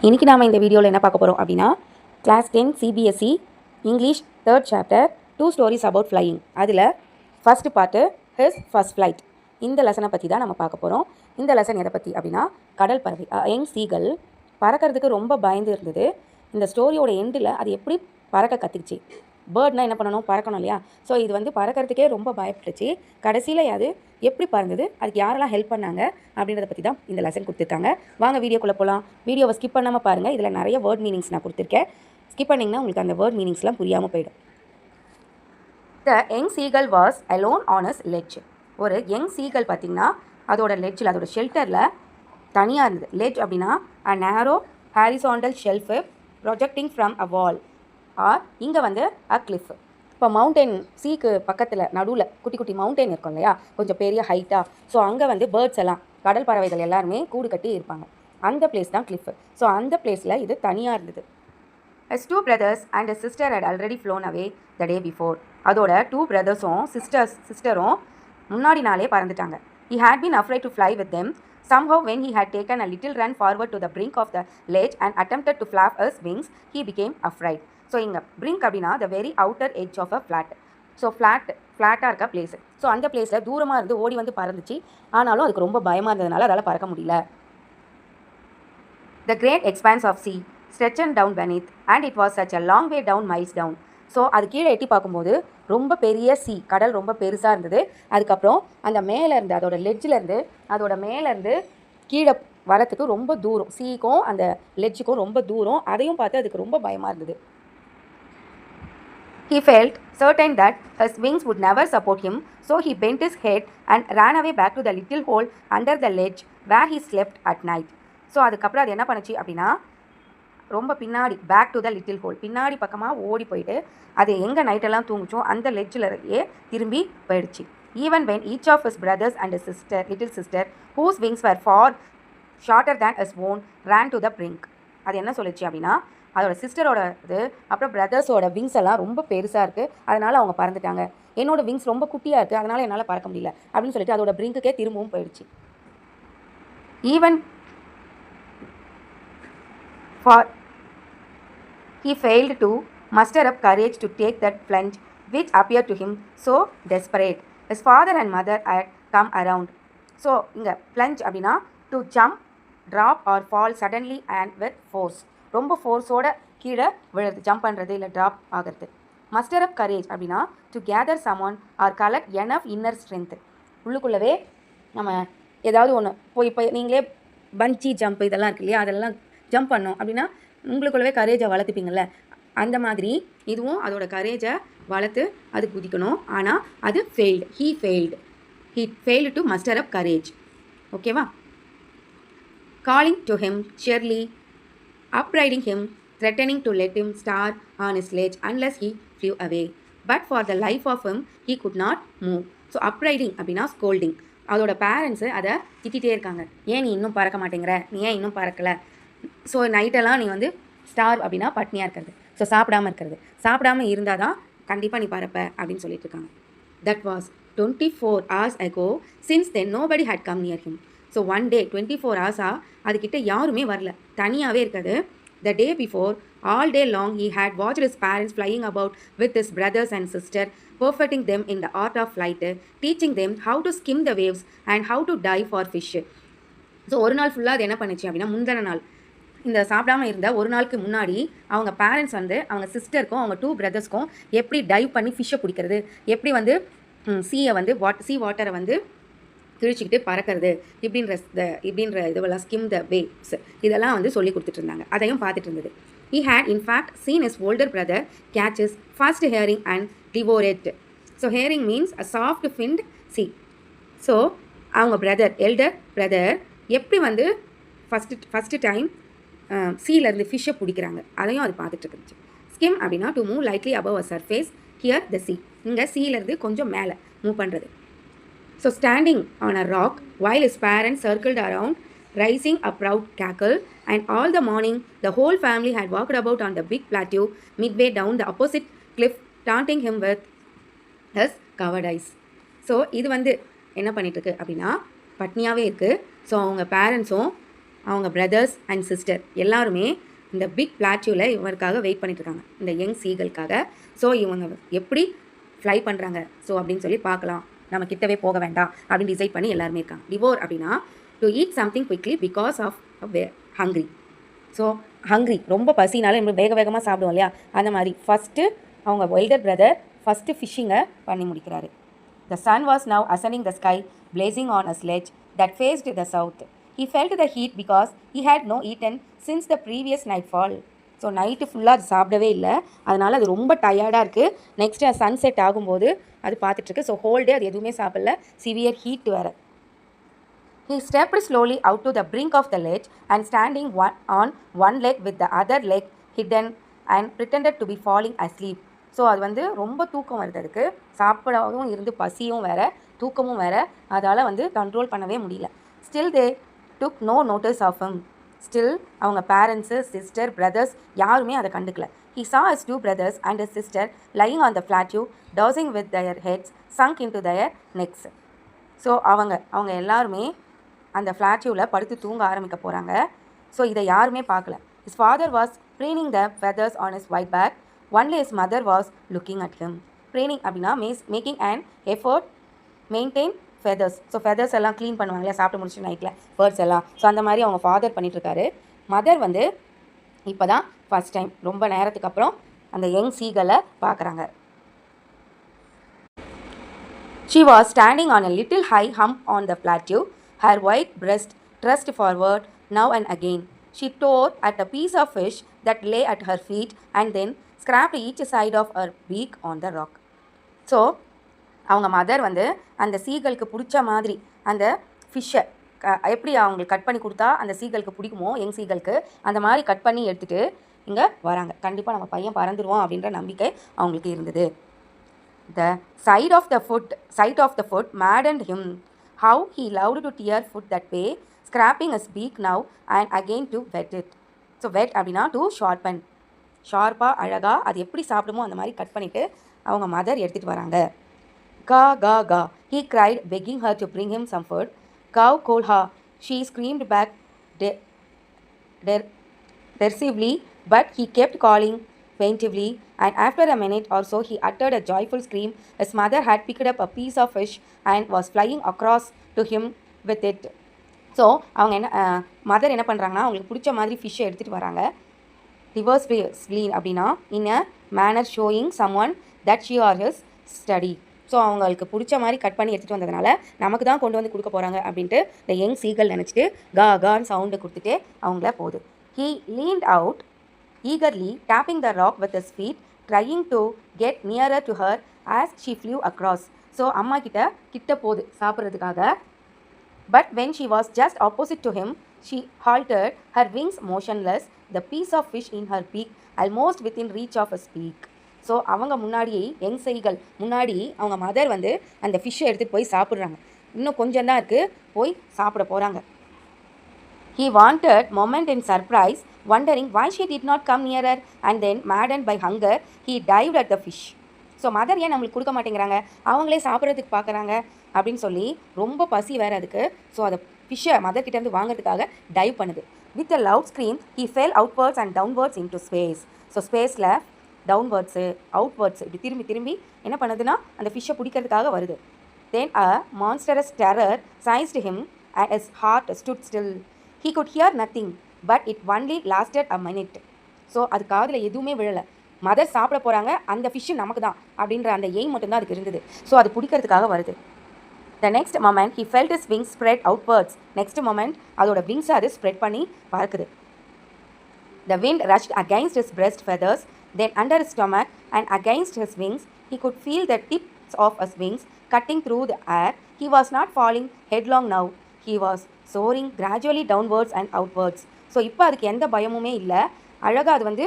இன்றைக்கி நாம் இந்த வீடியோவில் என்ன பார்க்க போகிறோம் அப்படின்னா class 10 CBSE English 3rd chapter 2 stories about flying அதில் first part his first flight இந்த லெசனை பற்றி தான் நம்ம பார்க்க போகிறோம். இந்த லெசன் எதை பற்றி அப்படின்னா கடல் பறவை யங் சீகல் பறக்கிறதுக்கு ரொம்ப பயந்து இருந்தது. இந்த ஸ்டோரியோட எண்டில் அது எப்படி பறக்க கற்றுக்குச்சு. பேர்ட்னால் என்ன பண்ணணும், பறக்கணும் இல்லையா. ஸோ இது வந்து பறக்கிறதுக்கே ரொம்ப பயப்பட்டுச்சு. கடைசியில் அது எப்படி பறந்தது, அதுக்கு யாரெல்லாம் ஹெல்ப் பண்ணாங்க அப்படின்றத பற்றி தான் இந்த லெசன் கொடுத்துருக்காங்க. வாங்க வீடியோக்குள்ளே போகலாம். வீடியோவை ஸ்கிப் பண்ணாமல் பாருங்கள். இதில் நிறைய வேர்ட் மீனிங்ஸ் நான் கொடுத்துருக்கேன். ஸ்கிப் பண்ணிங்கன்னா உங்களுக்கு அந்த வேர்ட் மீனிங்ஸ்லாம் புரியாமல் போயிடும். The young seagull was alone on his ledge. ஒரு யங் சீகல் பார்த்திங்கன்னா அதோட லெட்ஜில் அதோட ஷெல்டரில் தனியாக இருந்தது. லெட்ஜ் அப்படின்னா a narrow horizontal shelf projecting from a wall or இங்கே வந்து அ கிளிஃப். இப்போ மவுண்டெயின் சீக்கு பக்கத்தில் நடுவில் குட்டி குட்டி மவுண்டெயின் இருக்கும் இல்லையா, கொஞ்சம் பெரிய ஹைட்டாக. ஸோ அங்கே வந்து பேர்ட்ஸ் எல்லாம் கடல் பறவைகள் எல்லாருமே கூடு கட்டி இருப்பாங்க. அந்த பிளேஸ் தான் கிளிஃப். ஸோ அந்த பிளேஸில் இது தனியாக இருந்தது. His two brothers and his sister had already flown away the day before. அதோட 2 brothersம் சிஸ்டரும் முன்னாடி நாளே பறந்துட்டாங்க. He had been afraid to fly with them. Somehow when he had taken a little run forward to the brink of the ledge and attempted to flap his wings, he became afraid. So இங்கே brink அப்படின்னா the very outer edge of a flat. So ஃப்ளாட்டாக இருக்க place. So அந்த பிளேஸில் தூரமாக இருந்து ஓடி வந்து பறந்துச்சு. ஆனாலும் அதுக்கு ரொம்ப பயமாக இருந்ததுனால அதால் பறக்க முடியல. The great expanse of sea stretched down beneath and it was such a long way down, miles down. So அது கீழே எட்டி பார்க்கும்போது ரொம்ப பெரிய கடல் ரொம்ப பெருசாக இருந்தது. அதுக்கப்புறம் அந்த மேலேருந்து அதோட லெட்ஜிலேருந்து அதோட மேலேருந்து கீழே வரத்துக்கு ரொம்ப தூரம், சீக்கும் அந்த லெட்ஜுக்கும் ரொம்ப தூரம். அதையும் பார்த்து அதுக்கு ரொம்ப பயமாக இருந்தது. He felt certain that his wings would never support him, so he bent his head and ran away back to the little hole under the ledge where he slept at night. So அதுக்கப்புறம் அது என்ன பண்ணுச்சு அப்படின்னா ரொம்ப பின்னாடி back to the little hole, பின்னாடி பக்கமாக ஓடி போயிட்டு அது எங்கே நைட்டெல்லாம் தூங்குச்சோ அந்த லெட்ஜிலேயே திரும்பி போயிடுச்சு. Even when each of his brothers and little sister whose wings were far shorter than his own ran to the brink. அது என்ன சொல்லிச்சு அப்படின்னா அதோட சிஸ்டரோட இது அப்புறம் பிரதர்ஸோட விங்ஸ் எல்லாம் ரொம்ப பெருசாக இருக்குது, அதனால் அவங்க பறந்துட்டாங்க. என்னோட விங்ஸ் ரொம்ப குட்டியாக இருக்குது, அதனால் என்னால் பறக்க முடியல அப்படின்னு சொல்லிட்டு அதோட பிரிங்குக்கே திரும்பவும் போயிடுச்சு. Even he failed to muster up courage to take that plunge which appeared to him so desperate. His father and mother had come around. So இங்கே plunge அப்படின்னா to jump, drop or fall suddenly and with force. ரொம்ப ஃபோர்ஸோட கீழே விழுறது, jump பண்ணுறது இல்லை drop ஆகிறது. Muster up courage அப்படின்னா to gather someone or collect enough inner strength. உள்ளுக்குள்ளவே நம்ம ஏதாவது ஒன்று இப்போ நீங்களே பஞ்சி ஜம்ப் இதெல்லாம் இருக்கு இல்லையா, அதெல்லாம் ஜம்ப் பண்ணோம் அப்படின்னா உங்களுக்குள்ளவே கரேஜை வளர்த்துப்பீங்கள்ல, அந்த மாதிரி இதுவும் அதோட கரேஜை வளர்த்து அது குதிக்கணும். ஆனால் அது he failed to muster up courage. ஓகேவா. Calling to him shrilly, upbraiding him, threatening to let him start on his ledge unless he flew away. But for the life of him, he could not move. So upbraiding அப்படின்னா scolding. அதோட parents அதை திட்டிகிட்டே இருக்காங்க. ஏன் நீ இன்னும் பறக்க மாட்டேங்கிற, நீ ஏன் இன்னும் பறக்கலை. ஸோ நைட்டெல்லாம் நீ வந்து ஸ்டார் அப்படின்னா பட்னியாக இருக்கிறது, ஸோ சாப்பிடாமல் இருக்கிறது. சாப்பிடாமல் இருந்தால் தான் கண்டிப்பாக நீ பறப்ப அப்படின்னு சொல்லிட்டு இருக்காங்க. That was 24 hours ago. Since then nobody had come near him. So one day 24 ஹவர்ஸாக அதுக்கிட்ட யாருமே வரல, தனியாகவே இருக்காது. The day before all day long he had watched his parents flying about with his brothers and sister, perfecting them in the art of flight, teaching them how to skim the waves and how to dive for fish. So ஒரு நாள் ஃபுல்லாக அது என்ன பண்ணுச்சு அப்படின்னா முந்தின நாள் இந்த சாப்பிடாமல் இருந்த ஒரு நாளுக்கு முன்னாடி அவங்க பேரண்ட்ஸ் வந்து அவங்க சிஸ்டருக்கும் அவங்க 2 பிரதர்ஸ்க்கும் எப்படி டைவ் பண்ணி ஃபிஷ்ஷை பிடிக்கிறது, எப்படி வந்து சீயை வந்து சீ வாட்டரை வந்து கிழிச்சிக்கிட்டு பறக்கிறது இப்படின்ற இதுவெல்லாம் ஸ்கிம் த வேவ்ஸ் இதெல்லாம் வந்து சொல்லி கொடுத்துட்டு இருந்தாங்க. அதையும் பார்த்துட்டு இருந்தது. He had in fact seen his older brother catch his first herring and devour it. So herring means a soft finned sea. So அவங்க எல்டர் பிரதர் எப்படி வந்து ஃபஸ்ட்டு டைம் சீலேருந்து ஃபிஷ்ஷை பிடிக்கிறாங்க அதையும் அது பார்த்துட்டு இருந்துச்சு. ஸ்கிம் அப்படின்னா to move lightly above a surface, here the sea. இங்கே சீலேருந்து கொஞ்சம் மேலே மூவ் பண்ணுறது. So standing on a rock while his parents circled around, raising a proud cackle, and all the morning the whole family had walked about on the big plateau midway down the opposite cliff, taunting him with his covered eyes. So இது வந்து என்ன பண்ணிகிட்ருக்கு அப்படின்னா பட்னியாகவே இருக்குது. So அவங்க பேரண்ட்ஸும் அவங்க brothers and sister எல்லாருமே இந்த பிக் பிளாட்யூவில் இவருக்காக வெயிட் பண்ணிட்டுருக்காங்க, இந்த யங் சீகலுக்காக. ஸோ இவங்க எப்படி ஃப்ளை பண்ணுறாங்க ஸோ அப்படின்னு சொல்லி பார்க்கலாம், நம்ம கிட்டவே போக வேண்டாம் அப்படின்னு டிசைட் பண்ணி எல்லாருமே இருக்காங்க. டிவோர் அப்படின்னா to eat something quickly because of hungry. So hungry, ரொம்ப பசினால நம்ம வேக வேகமாக சாப்பிடுவோம் இல்லையா, அந்த மாதிரி ஃபஸ்ட்டு அவங்க எல்டர் பிரதர் ஃபஸ்ட்டு ஃபிஷ்ஷிங்கை பண்ணி முடிக்கிறாரு. The sun was now ascending the sky, blazing on a sledge that faced the south. He felt the heat because he had no eaten since the previous nightfall. So night ஃபுல்லாக அது சாப்பிடவே இல்லை, அதனால் அது ரொம்ப டயர்டாக இருக்குது. நெக்ஸ்ட்டு சன்செட் ஆகும்போது அது பார்த்துட்ருக்கு. ஸோ ஹோல் டே அது எதுவுமே சாப்பிடல, சிவியர் ஹீட் வேறு. He stepped slowly out to the brink of the ledge and standing on one leg with the other leg hidden and pretended to be falling asleep. So அது வந்து ரொம்ப தூக்கம் வருது, அதுக்கு சாப்பிடவும் இருந்து பசியும் வேறு தூக்கமும் வேறு, அதால் வந்து கண்ட்ரோல் பண்ணவே முடியல. Still they took no notice of him. Still அவங்க பேரண்ட்ஸு, சிஸ்டர், பிரதர்ஸ் யாருமே அதை கண்டுக்கல. He saw his two brothers and his sister lying on the plateau, dozing with their heads sunk into their necks. So அவங்க எல்லாருமே அந்த ஃப்ளாட்யூவில் படுத்து தூங்க ஆரம்பிக்க போகிறாங்க. ஸோ இதை யாருமே பார்க்கல. His father was preening the feathers on his white back. Only his mother was looking at him. Preening அப்படின்னா making an effort maintain feathers. So feathers எல்லாம் க்ளீன் பண்ணுவாங்க இல்லையா சாப்பிட்டு முடிச்சு நைட்டில், பேர்ட்ஸ் எல்லாம். ஸோ அந்த மாதிரி அவங்க ஃபாதர் பண்ணிகிட்ருக்காரு. மதர் வந்து இப்போ தான் ஃபஸ்ட் டைம் ரொம்ப நேரத்துக்கு அப்புறம் அந்த யங் சீகலை பார்க்குறாங்க. She was standing on a little high hump on the plateau, her white breast thrust forward now and again. She tore at a piece of fish that lay at her feet and then scraped each side of her beak on the rock. So அவங்க mother வந்து அந்த சீகலுக்கு பிடிச்ச மாதிரி அந்த ஃபிஷ்ஷை எப்படி அவங்களுக்கு cut பண்ணி கொடுத்தா அந்த சீகலுக்கு பிடிக்குமோ, யங் சீகலுக்கு, அந்த மாதிரி கட் பண்ணி எடுத்துகிட்டு இங்கே வராங்க. கண்டிப்பாக நம்ம பையன் பறந்துடுவோம் அப்படின்ற நம்பிக்கை அவங்களுக்கு இருந்தது. The sight of the foot maddened him. How he loved to tear foot that way, scraping his beak now and again to wet it. So wet அப்படின்னா to sharpen. ஷார்ப்பாக அழகாக அது எப்படி சாப்பிடுமோ அந்த மாதிரி கட் பண்ணிவிட்டு அவங்க மதர் எடுத்துகிட்டு வராங்க. Ga, ga, ga, he cried, begging her to bring him some food. Cow, cool ha, she screamed back derisively, but he kept calling plaintively, and after a minute or so he uttered a joyful scream. His mother had picked up a piece of fish and was flying across to him with it. So அவங்க mother என்ன பண்ணுறாங்கன்னா அவங்களுக்கு பிடிச்ச மாதிரி ஃபிஷ்ஷை எடுத்துகிட்டு வராங்க. Reversely அப்படின்னா in a manner showing someone that she or his study. So அவங்களுக்கு பிடிச்ச மாதிரி கட் பண்ணி எடுத்துகிட்டு வந்ததுனால நமக்கு தான் கொண்டு வந்து கொடுக்க போகிறாங்க அப்படின்ட்டு இந்த யங் சீகல் நினச்சிட்டு கா கான்னு சவுண்டு கொடுத்துட்டு அவங்கள போகுது. He leaned out eagerly, tapping the rock with his feet, trying to get nearer to her as she flew across. So அம்மா கிட்ட போகுது சாப்பிட்றதுக்காக. But when she was just opposite to him, she halted, her wings motionless, the piece of fish in her beak almost within reach of his beak. So அவங்க முன்னாடி young seagull முன்னாடி அவங்க mother வந்து அந்த ஃபிஷ்ஷை எடுத்துகிட்டு போய் சாப்பிட்றாங்க. இன்னும் கொஞ்சம் தான் இருக்குது, போய் சாப்பிட போகிறாங்க. He wanted moment in surprise, wondering why she did not come nearer, and then maddened by hunger, he dived at the fish. So mother ஏன் நம்மளுக்கு கொடுக்க மாட்டேங்கிறாங்க, அவங்களே சாப்பிட்றதுக்கு பார்க்குறாங்க அப்படின்னு சொல்லி ரொம்ப பசி வேறு அதுக்கு. ஸோ அதை ஃபிஷ்ஷை மதர்கிட்டேருந்து வாங்கிறதுக்காக டைவ் பண்ணுது. With a loud scream, he fell outwards and downwards into space. So ஸ்பேஸில் டவுன்வர்ட்ஸு அவுட்வர்ட்ஸு இப்படி திரும்பி திரும்பி என்ன பண்ணுதுன்னா அந்த ஃபிஷ்ஷை பிடிக்கிறதுக்காக வருது. Then a monstrous terror seized him and his heart stood still. He could hear nothing, but it only lasted a minute. So அது காதில் எதுவுமே விழலை. மதர் சாப்பிட போகிறாங்க, அந்த ஃபிஷ்ஷு நமக்கு தான் அப்படின்ற அந்த எய்ம் மட்டும்தான் அதுக்கு இருந்தது. ஸோ அது பிடிக்கிறதுக்காக வருது. The next moment he felt his wings spread outwards. Next moment அதோட விங்ஸை அது ஸ்ப்ரெட் பண்ணி பறக்குது. The wind rushed against his breast feathers, then under his stomach and against his wings. He could feel the tips of his wings cutting through the air. He was not falling headlong now. He was soaring gradually downwards and outwards. So இப்போ அதுக்கு எந்த பயமுமே இல்லை. அழகாக அது வந்து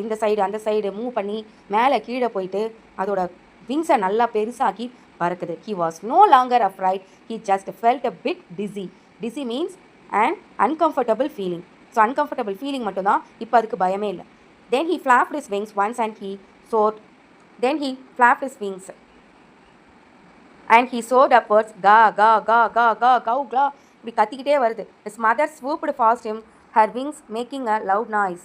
இந்த side அந்த side move பண்ணி மேலே கீழே போயிட்டு அதோட விங்ஸை நல்லா பெருசாக்கி பறக்குது. He was no longer afraid. He just felt a bit dizzy. Dizzy means an uncomfortable feeling. So uncomfortable feeling மட்டும்தான், இப்போ அதுக்கு பயமே இல்லை. Then he flapped his wings once and he soared. Then he flapped his wings and he soared upwards. Ga, ga, ga, ga, ga, cow, ga, இப்படி கத்திக்கிட்டே வருது. his mother swooped past him, her wings making a loud noise.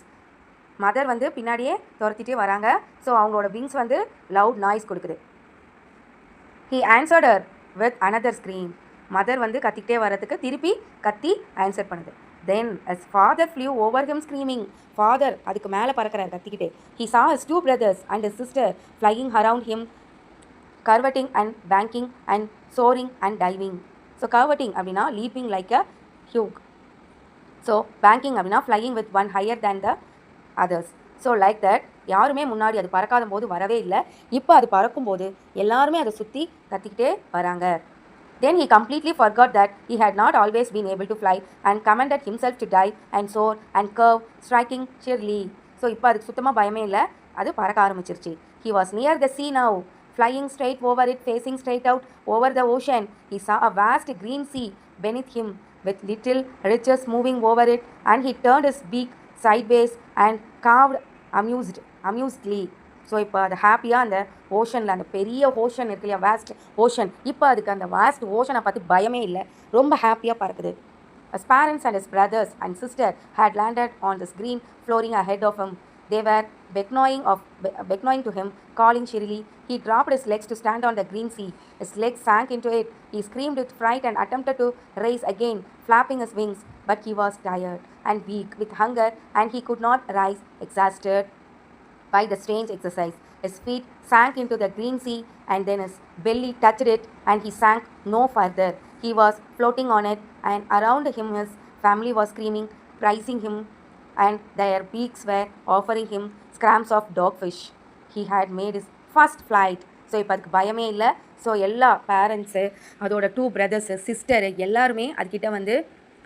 Mother வந்து பின்னாடியே துரத்திட்டே வராங்க. So அவங்களோட wings வந்து loud noise கொடுக்குது. he answered her with another scream. Mother வந்து கத்திக்கிட்டே வரதுக்கு திருப்பி கத்தி ஆன்சர் பண்ணுது. then as father flew over him screaming. Father அதுக்கு மேலே பறக்கிறார் கத்திக்கிட்டே. he saw his two brothers and his sister flying around him, curveting and banking and soaring and diving. So curveting அப்படின்னா leaping like a hawk. So banking அப்படின்னா flying with one higher than the others. So like that யாருமே முன்னாடி அது பறக்காத போது வரவே இல்லை. இப்போ அது பறக்கும்போது எல்லாருமே அதை சுற்றி கத்திக்கிட்டே வராங்க. Then he completely forgot that he had not always been able to fly and commanded himself to dive and soar and curve, striking cheerily. So இப்போ அதுக்கு சுத்தமாக பயமே இல்லை, அது பறக்க ஆரம்பிச்சிருச்சு. He was near the sea now, flying straight over it, facing straight out over the ocean. He saw a vast green sea beneath him with little riches moving over it, and he turned his beak sideways and carved amusedly. So இப்போ அது ஹாப்பியாக அந்த ஓஷனில், அந்த பெரிய ocean இருக்கு இல்லையா, waste ocean, இப்போ அதுக்கு அந்த வேஸ்ட் ஓஷனை பார்த்து பயமே இல்லை, ரொம்ப ஹாப்பியாக பறக்குது. His parents and his brothers and sister had landed on this green flooring ahead of him. They were beckoning to him, calling cheerily. He dropped his legs to stand on the green sea. His legs sank into it. He screamed with fright and attempted to rise again, flapping his wings. But he was tired and weak with hunger, and he could not rise, exhausted by the strange exercise. His feet sank into the green sea, and then his belly touched it, and he sank no further. He was floating on it, and around him his family was screaming, praising him, and their beaks were offering him scraps of dogfish. He had made his first flight. So இப்போ அதுக்கு பயமே இல்லை. So எல்லா parents, அதோட 2 brothers, sister எல்லாருமே அதுக்கிட்ட வந்து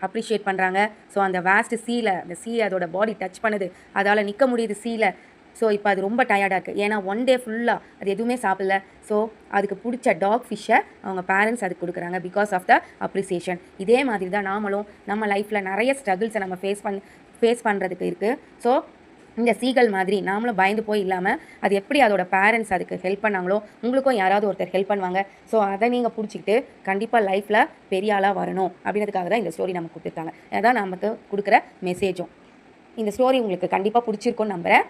appreciate பண்ணுறாங்க. ஸோ அந்த வேஸ்ட்டு சீல, அந்த சீ அதோட பாடி டச் பண்ணுது, அதால் நிற்க முடியுது சீல. ஸோ இப்போ அது ரொம்ப டயர்டாக இருக்குது, ஏன்னா 1 டே ஃபுல்லாக அது எதுவுமே சாப்பிடல. ஸோ அதுக்கு பிடிச்ச டாக் ஃபிஷ்ஷை அவங்க பேரண்ட்ஸ் அதுக்கு கொடுக்குறாங்க பிகாஸ் ஆஃப் த அப்ரிசியேஷன். இதே மாதிரி தான் நாமளும் நம்ம லைஃப்பில் நிறைய ஸ்ட்ரகிள்ஸை நம்ம ஃபேஸ் பண்ணுறதுக்கு இருக்குது. ஸோ இந்த சீகள் மாதிரி நாமளும் பயந்து போய் இல்லாமல் அது எப்படி அதோட பேரண்ட்ஸ் அதுக்கு ஹெல்ப் பண்ணாங்களோ உங்களுக்கும் யாராவது ஒருத்தர் ஹெல்ப் பண்ணுவாங்க. ஸோ அதை நீங்கள் பிடிச்சிக்கிட்டு கண்டிப்பாக லைஃப்பில் பெரிய ஆளாக வரணும் அப்படின்றதுக்காக தான் இந்த ஸ்டோரி நமக்கு கொடுத்துருக்காங்க. அதான் நமக்கு கொடுக்குற மெசேஜும். இந்த ஸ்டோரி உங்களுக்கு கண்டிப்பாக பிடிச்சிருக்குன்னு நம்புகிறேன்.